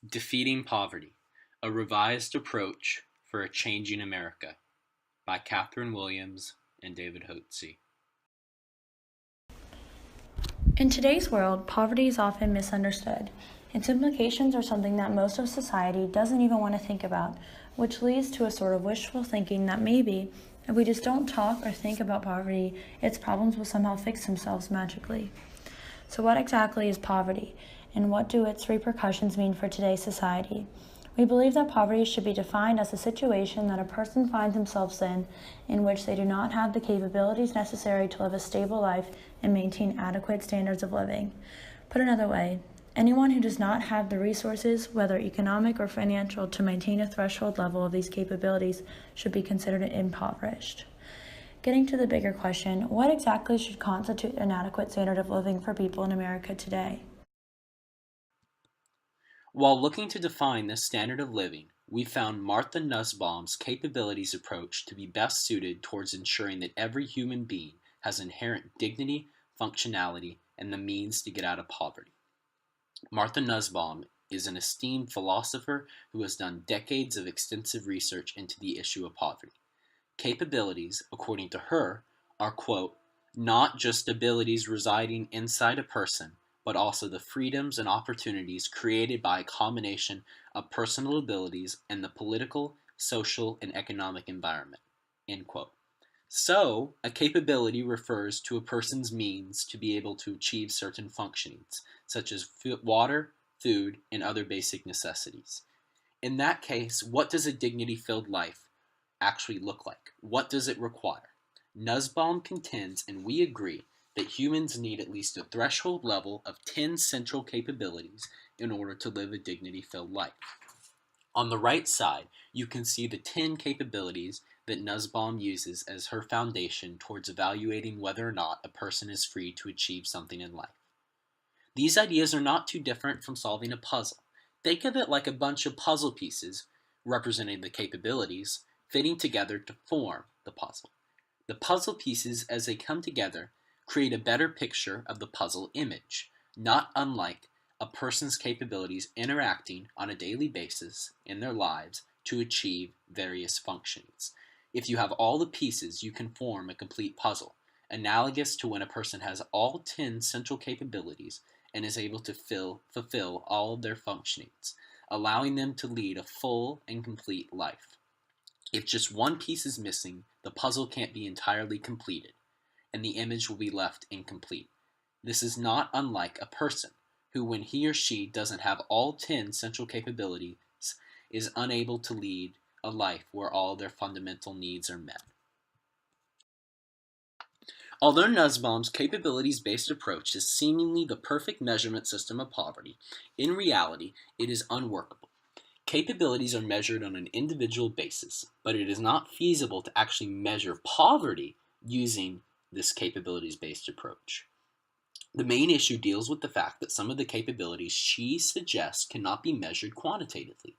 Defeating Poverty: A Revised Approach for a Changing America by Kathryn Williams and David Hotze. In today's world, poverty is often misunderstood. Its implications are something that most of society doesn't even want to think about, which leads to a sort of wishful thinking that maybe, if we just don't talk or think about poverty, its problems will somehow fix themselves magically. So what exactly is poverty, and what do its repercussions mean for today's society? We believe that poverty should be defined as a situation that a person finds themselves in which they do not have the capabilities necessary to live a stable life and maintain adequate standards of living. Put another way, anyone who does not have the resources, whether economic or financial, to maintain a threshold level of these capabilities should be considered impoverished. Getting to the bigger question, what exactly should constitute an adequate standard of living for people in America today? While looking to define this standard of living, we found Martha Nussbaum's capabilities approach to be best suited towards ensuring that every human being has inherent dignity, functionality, and the means to get out of poverty. Martha Nussbaum is an esteemed philosopher who has done decades of extensive research into the issue of poverty. Capabilities, according to her, are, quote, not just abilities residing inside a person, but also the freedoms and opportunities created by a combination of personal abilities and the political, social, and economic environment, end quote. So, a capability refers to a person's means to be able to achieve certain functionings, such as water, food, and other basic necessities. In that case, what does a dignity-filled life actually look like? What does it require? Nussbaum contends, and we agree, that humans need at least a threshold level of 10 central capabilities in order to live a dignity-filled life. On the right side, you can see the 10 capabilities that Nussbaum uses as her foundation towards evaluating whether or not a person is free to achieve something in life. These ideas are not too different from solving a puzzle. Think of it like a bunch of puzzle pieces, representing the capabilities, fitting together to form the puzzle. The puzzle pieces, as they come together, create a better picture of the puzzle image, not unlike a person's capabilities interacting on a daily basis in their lives to achieve various functions. If you have all the pieces, you can form a complete puzzle, analogous to when a person has all 10 central capabilities and is able to fulfill all of their functionings, allowing them to lead a full and complete life. If just one piece is missing, the puzzle can't be entirely completed, and the image will be left incomplete. This is not unlike a person who, when he or she doesn't have all 10 central capabilities, is unable to lead a life where all their fundamental needs are met. Although Nussbaum's capabilities-based approach is seemingly the perfect measurement system of poverty, in reality, it is unworkable. Capabilities are measured on an individual basis, but it is not feasible to actually measure poverty using this capabilities-based approach. The main issue deals with the fact that some of the capabilities she suggests cannot be measured quantitatively.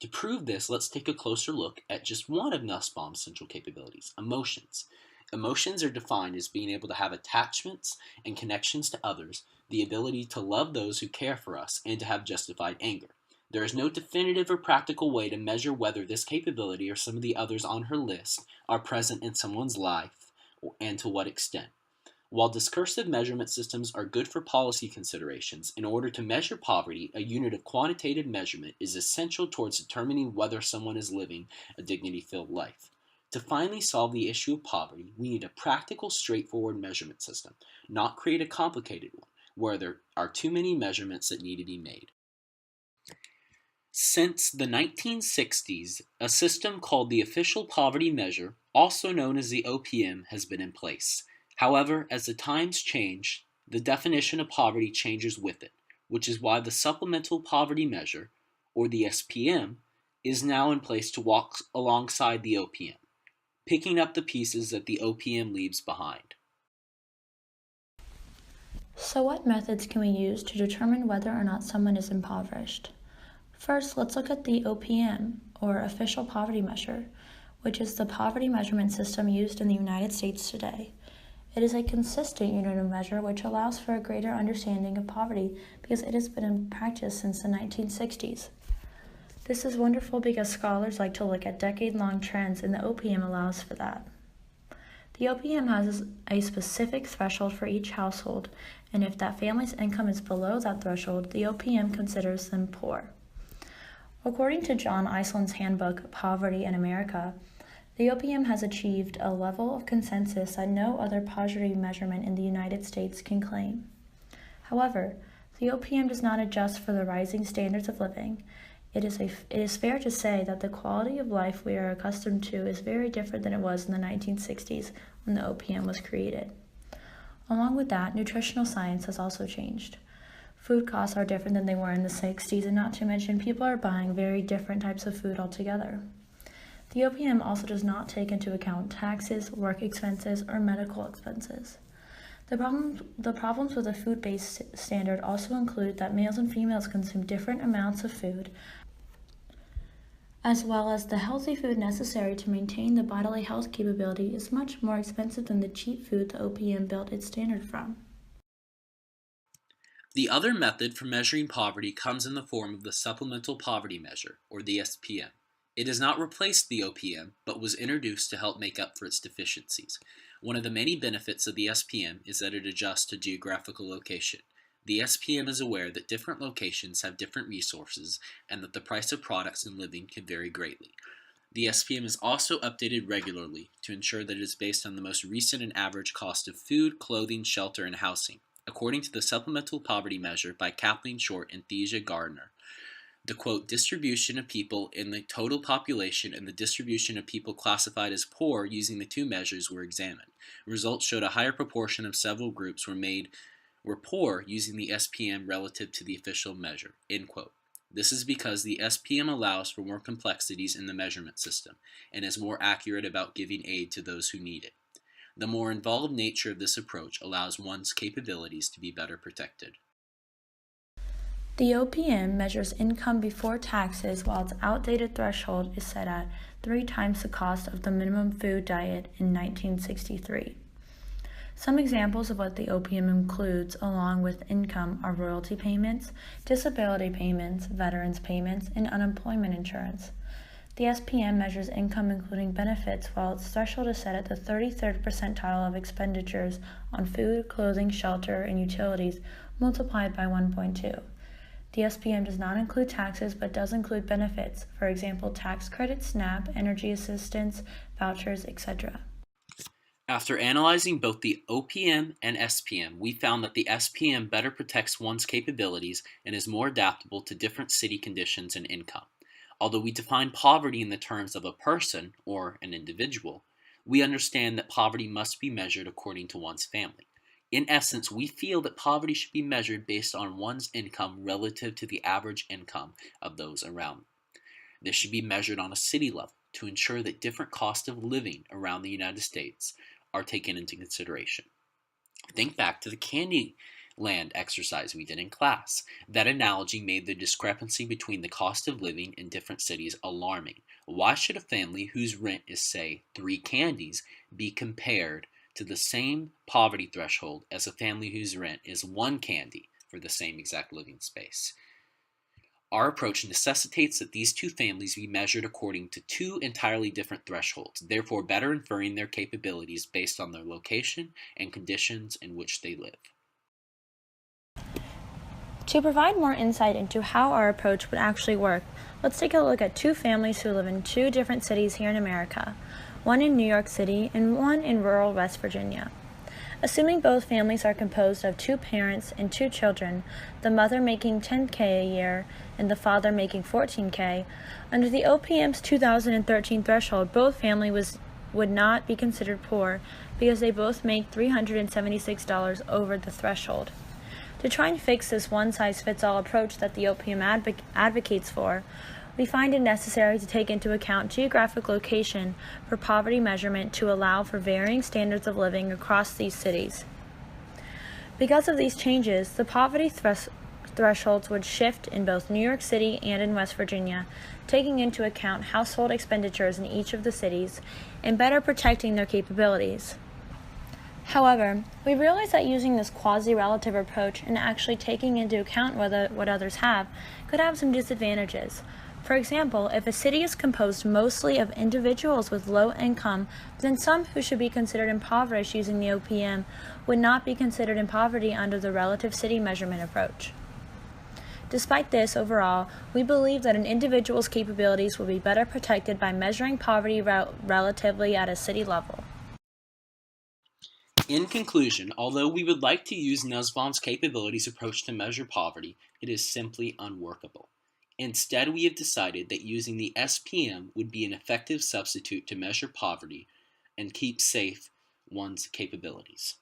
To prove this, let's take a closer look at just one of Nussbaum's central capabilities, emotions. Emotions are defined as being able to have attachments and connections to others, the ability to love those who care for us, and to have justified anger. There is no definitive or practical way to measure whether this capability or some of the others on her list are present in someone's life and to what extent. While discursive measurement systems are good for policy considerations, in order to measure poverty, a unit of quantitative measurement is essential towards determining whether someone is living a dignity-filled life. To finally solve the issue of poverty, we need a practical, straightforward measurement system, not create a complicated one, where there are too many measurements that need to be made. Since the 1960s, a system called the Official Poverty Measure, also known as the OPM, has been in place. However, as the times change, the definition of poverty changes with it, which is why the Supplemental Poverty Measure, or the SPM, is now in place to walk alongside the OPM, picking up the pieces that the OPM leaves behind. So what methods can we use to determine whether or not someone is impoverished? First, let's look at the OPM, or Official Poverty Measure, which is the poverty measurement system used in the United States today. It is a consistent unit of measure which allows for a greater understanding of poverty because it has been in practice since the 1960s. This is wonderful because scholars like to look at decade-long trends, and the OPM allows for that. The OPM has a specific threshold for each household, and if that family's income is below that threshold, the OPM considers them poor. According to John Iceland's handbook, Poverty in America, the OPM has achieved a level of consensus that no other poverty measurement in the United States can claim. However, the OPM does not adjust for the rising standards of living. It is fair to say that the quality of life we are accustomed to is very different than it was in the 1960s when the OPM was created. Along with that, nutritional science has also changed. Food costs are different than they were in the 60s, and not to mention people are buying very different types of food altogether. The OPM also does not take into account taxes, work expenses, or medical expenses. The problems with a food-based standard also include that males and females consume different amounts of food, as well as the healthy food necessary to maintain the bodily health capability is much more expensive than the cheap food the OPM built its standard from. The other method for measuring poverty comes in the form of the Supplemental Poverty Measure, or the SPM. It has not replaced the OPM, but was introduced to help make up for its deficiencies. One of the many benefits of the SPM is that it adjusts to geographical location. The SPM is aware that different locations have different resources and that the price of products and living can vary greatly. The SPM is also updated regularly to ensure that it is based on the most recent and average cost of food, clothing, shelter, and housing. According to the Supplemental Poverty Measure by Kathleen Short and Thesia Gardner, the quote, distribution of people in the total population and the distribution of people classified as poor using the two measures were examined. Results showed a higher proportion of several groups were poor using the SPM relative to the official measure, end quote. This is because the SPM allows for more complexities in the measurement system and is more accurate about giving aid to those who need it. The more involved nature of this approach allows one's capabilities to be better protected. The OPM measures income before taxes, while its outdated threshold is set at 3 times the cost of the minimum food diet in 1963. Some examples of what the OPM includes along with income are royalty payments, disability payments, veterans payments, and unemployment insurance. The SPM measures income including benefits, while its threshold is set at the 33rd percentile of expenditures on food, clothing, shelter, and utilities multiplied by 1.2. The SPM does not include taxes but does include benefits, for example, tax credits, SNAP, energy assistance, vouchers, etc. After analyzing both the OPM and SPM, we found that the SPM better protects one's capabilities and is more adaptable to different city conditions and income. Although we define poverty in the terms of a person or an individual, we understand that poverty must be measured according to one's family. In essence, we feel that poverty should be measured based on one's income relative to the average income of those around them. This should be measured on a city level to ensure that different costs of living around the United States are taken into consideration. Think back to the Candyland exercise we did in class. That analogy made the discrepancy between the cost of living in different cities alarming. Why should a family whose rent is, say, 3 candies be compared to the same poverty threshold as a family whose rent is 1 candy for the same exact living space? Our approach necessitates that these two families be measured according to 2 entirely different thresholds, therefore better inferring their capabilities based on their location and conditions in which they live. To provide more insight into how our approach would actually work, let's take a look at 2 families who live in 2 different cities here in America, one in New York City and one in rural West Virginia. Assuming both families are composed of 2 parents and 2 children, the mother making $10,000 a year and the father making $14,000, under the OPM's 2013 threshold, both families would not be considered poor because they both make $376 over the threshold. To try and fix this one-size-fits-all approach that the OPM advocates for, we find it necessary to take into account geographic location for poverty measurement to allow for varying standards of living across these cities. Because of these changes, the poverty thresholds would shift in both New York City and in West Virginia, taking into account household expenditures in each of the cities and better protecting their capabilities. However, we realize that using this quasi-relative approach and actually taking into account what others have could have some disadvantages. For example, if a city is composed mostly of individuals with low income, then some who should be considered impoverished using the OPM would not be considered in poverty under the relative city measurement approach. Despite this, overall, we believe that an individual's capabilities will be better protected by measuring poverty relatively at a city level. In conclusion, although we would like to use Nussbaum's capabilities approach to measure poverty, it is simply unworkable. Instead, we have decided that using the SPM would be an effective substitute to measure poverty and keep safe one's capabilities.